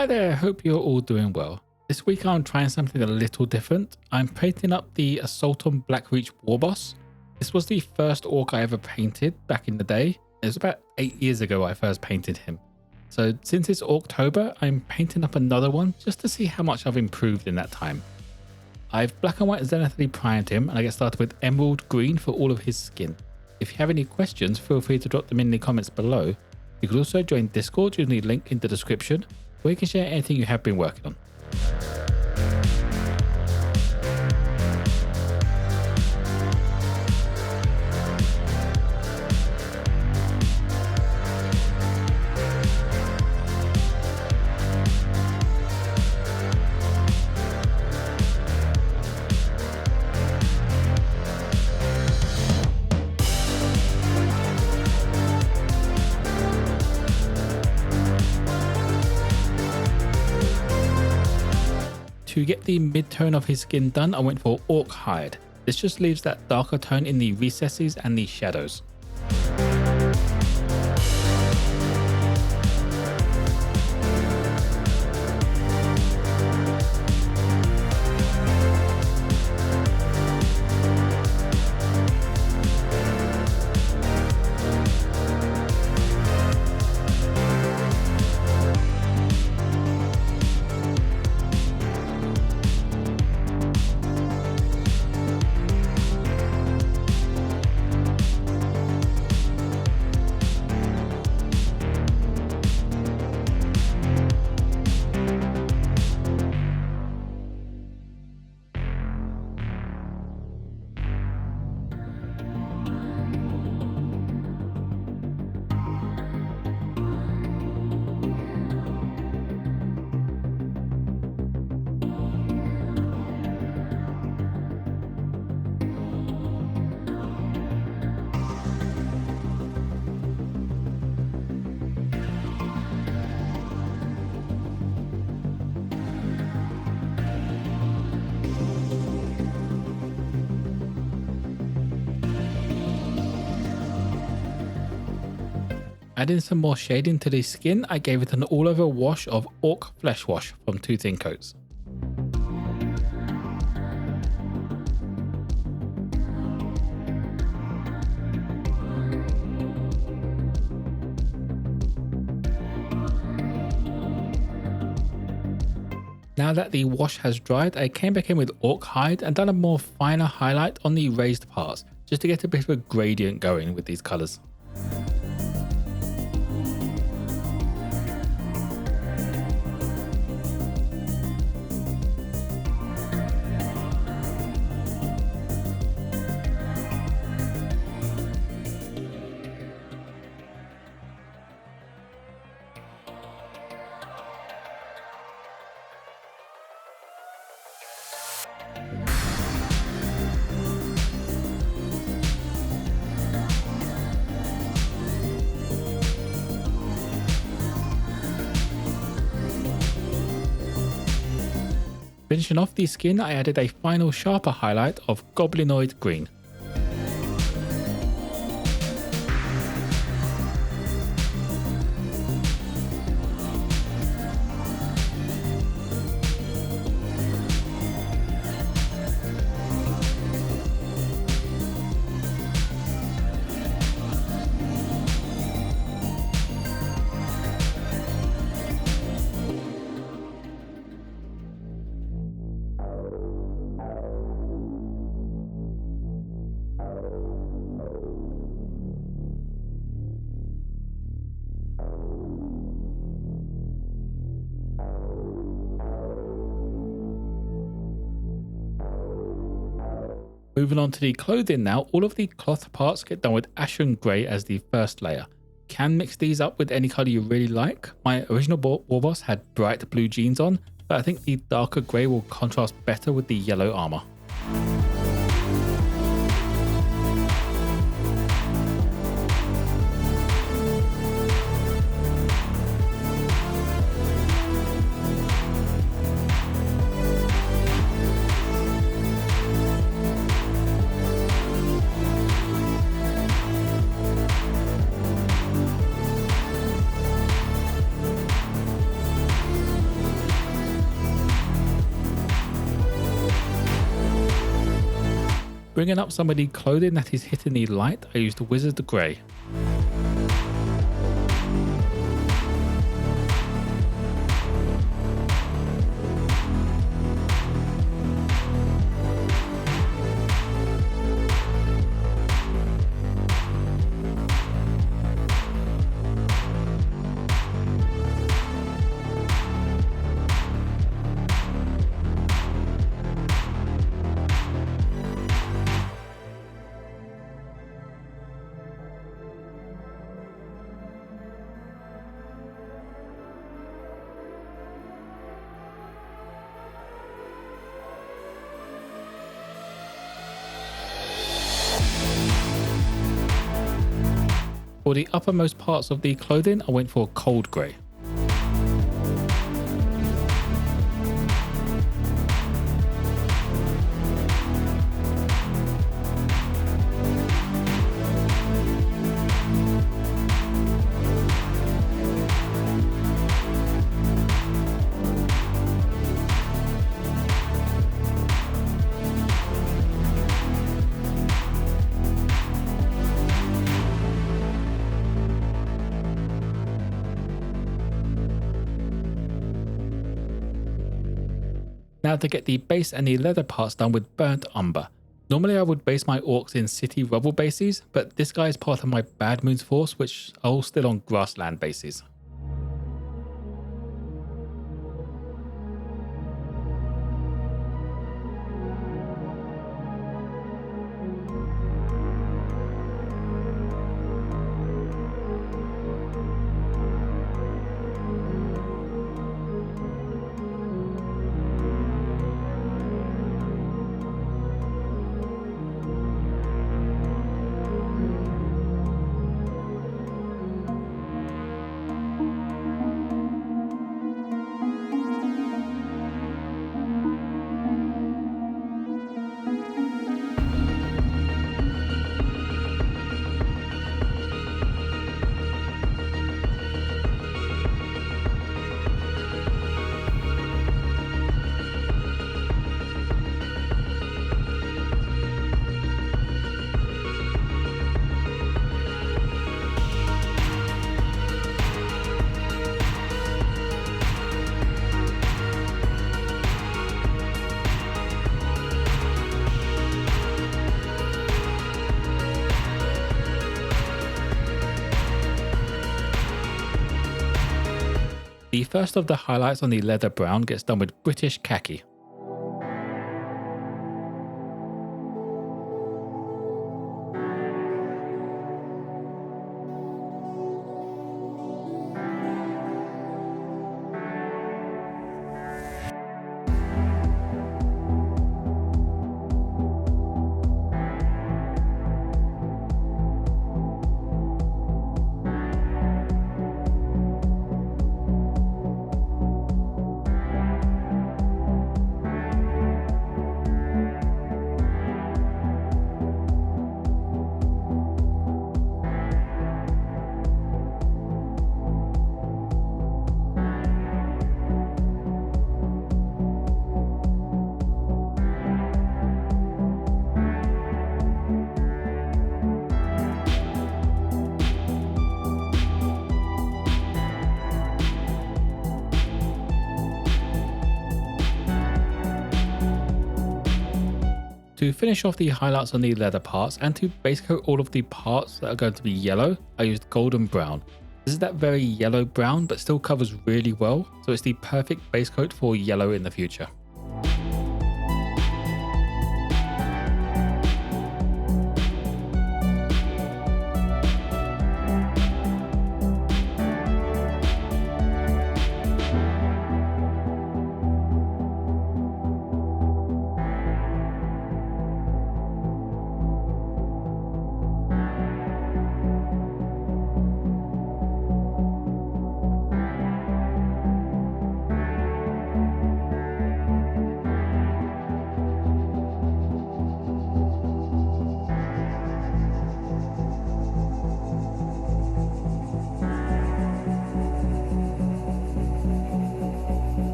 Hi there, hope you're all doing well. This week I'm trying something a little different. I'm painting up the Assault on Blackreach Warboss. This was the first orc I ever painted back in the day. It was about 8 years ago I first painted him. So since it's Orktober, I'm painting up another one just to see how much I've improved in that time. I've black and white zenithally primed him and I get started with emerald green for all of his skin. If you have any questions, feel free to drop them in the comments below. You can also join Discord using the link in the description, where you can share anything you have been working on. To get the mid-tone of his skin done, I went for Orc Hide. This just leaves that darker tone in the recesses and the shadows. Adding some more shading to the skin, I gave it an all-over wash of Orc Flesh Wash from 2 thin coats. Now that the wash has dried, I came back in with Orc Hide and done a more finer highlight on the raised parts, just to get a bit of a gradient going with these colours. Finishing off the skin, I added a final sharper highlight of Goblinoid green. Moving on to the clothing now, all of the cloth parts get done with Ashen Grey as the first layer. Can mix these up with any colour you really like. My original Warboss had bright blue jeans on, but I think the darker grey will contrast better with the yellow armour. bringing up some of the clothing that is hitting the light, I used the Wizard Grey. For the uppermost parts of the clothing, I went for cold grey. Now to get the base and the leather parts done with burnt umber. Normally I would base my orcs in city rubble bases, but this guy is part of my Bad Moons force, which are all still on grassland bases. The first of the highlights on the leather brown gets done with British Khaki. To finish off the highlights on the leather parts and to base coat all of the parts that are going to be yellow, I used golden brown. This is that very yellow brown but still covers really well, so it's the perfect base coat for yellow in the future.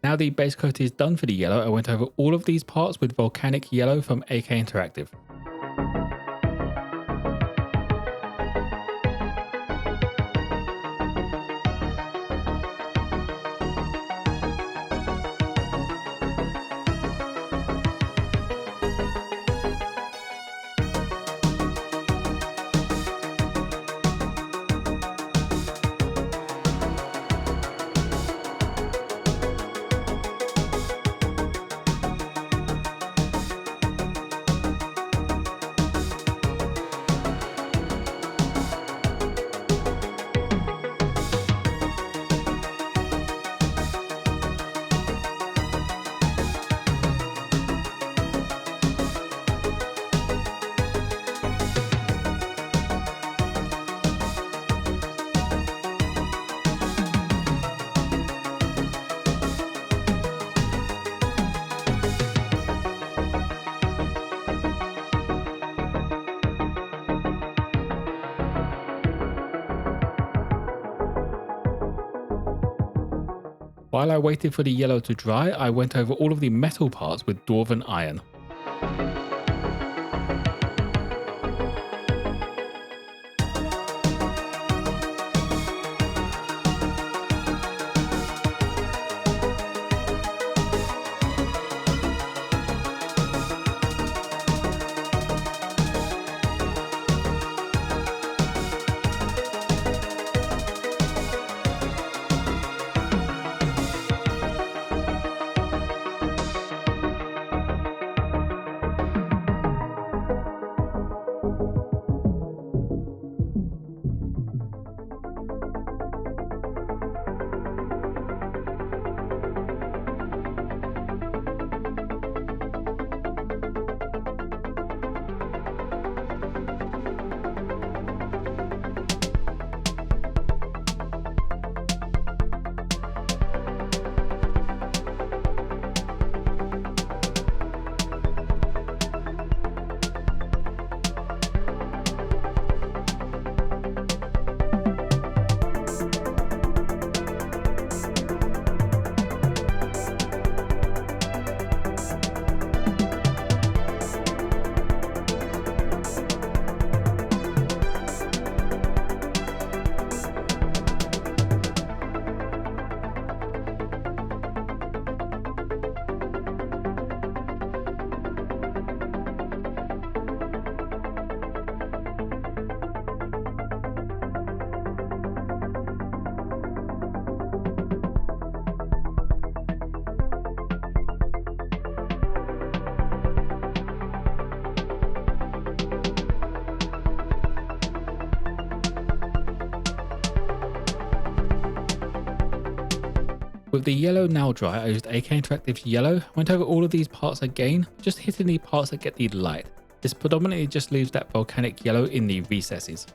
Now the base coat is done for the yellow, I went over all of these parts with Volcanic Yellow from AK Interactive. While I waited for the yellow to dry, I went over all of the metal parts with Dwarven iron. With the yellow now dry, I used AK Interactive's yellow, went over all of these parts again, just hitting the parts that get the light. This predominantly just leaves that volcanic yellow in the recesses.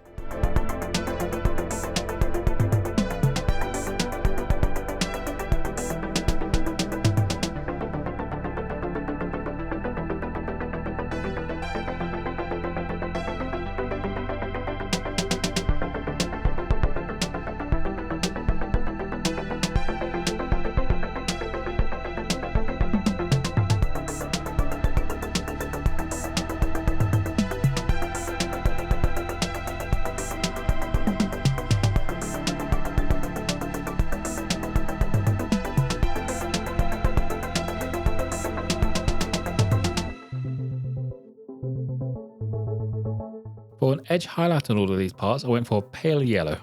For an edge highlight on all of these parts, I went for pale yellow.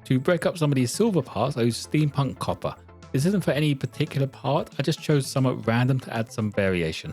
To break up some of these silver parts, I used Steampunk copper. This isn't for any particular part, I just chose somewhat random to add some variation.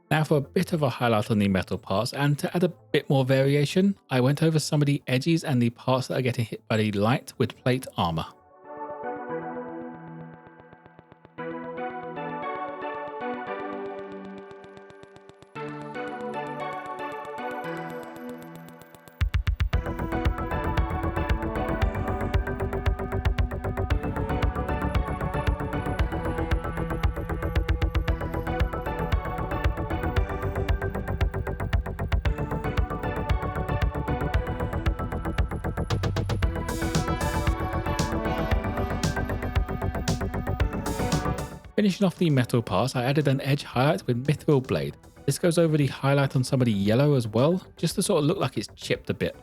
Now for a bit of a highlight on the metal parts, and to add a bit more variation, I went over some of the edges and the parts that are getting hit by the light with plate armour. Finishing off the metal parts, I added an edge highlight with Mythril blade. This goes over the highlight on some of the yellow as well, just to sort of look like it's chipped a bit.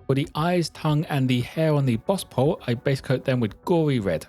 For the eyes, tongue and the hair on the boss pole, I base coat them with Gory red.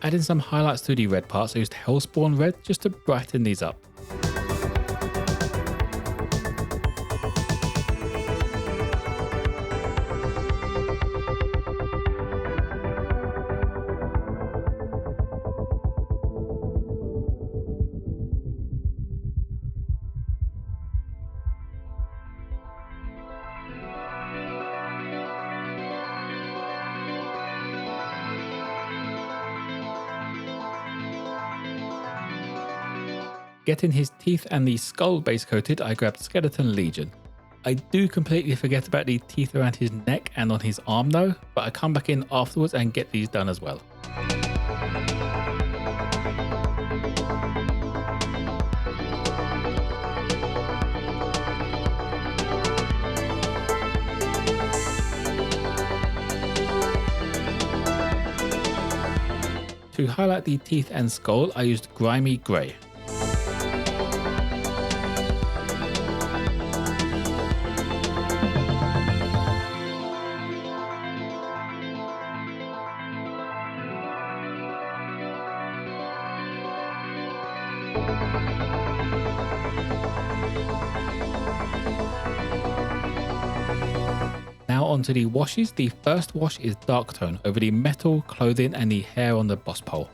Adding some highlights to the red parts, I used Hellspawn red just to brighten these up. Getting his teeth and the skull base coated, I grabbed Skeleton Legion. I do completely forget about the teeth around his neck and on his arm though, but I come back in afterwards and get these done as well. To highlight the teeth and skull, I used Grimy Grey. Now onto the washes. The first wash is dark tone over the metal, clothing and the hair on the boss pole.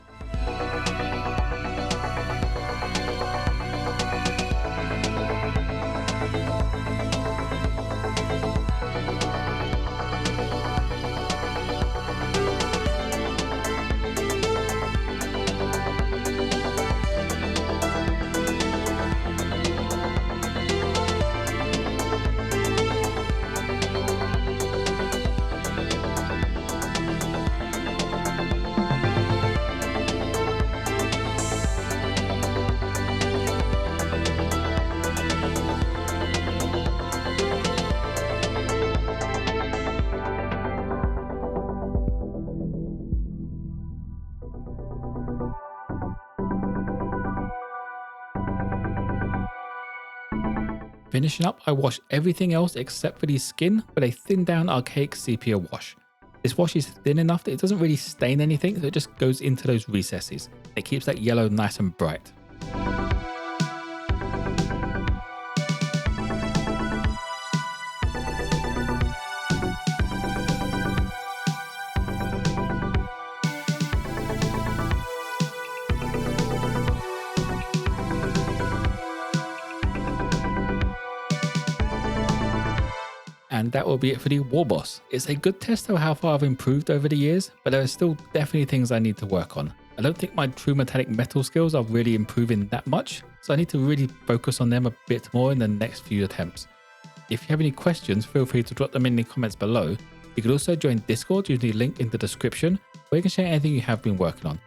Finishing up, I wash everything else except for the skin with a thinned down Archaic Sepia wash. This wash is thin enough that it doesn't really stain anything, so it just goes into those recesses. It keeps that yellow nice and bright. And that will be it for the Warboss. It's a good test of how far I've improved over the years, but there are still definitely things I need to work on. I don't think my true metallic metal skills are really improving that much, so I need to really focus on them a bit more in the next few attempts. If you have any questions, feel free to drop them in the comments below. You can also join Discord using the link in the description, where you can share anything you have been working on.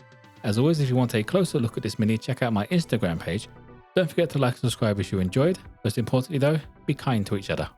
As always, if you want a closer look at this mini, check out my Instagram page. Don't forget to like and subscribe if you enjoyed. Most importantly though, be kind to each other.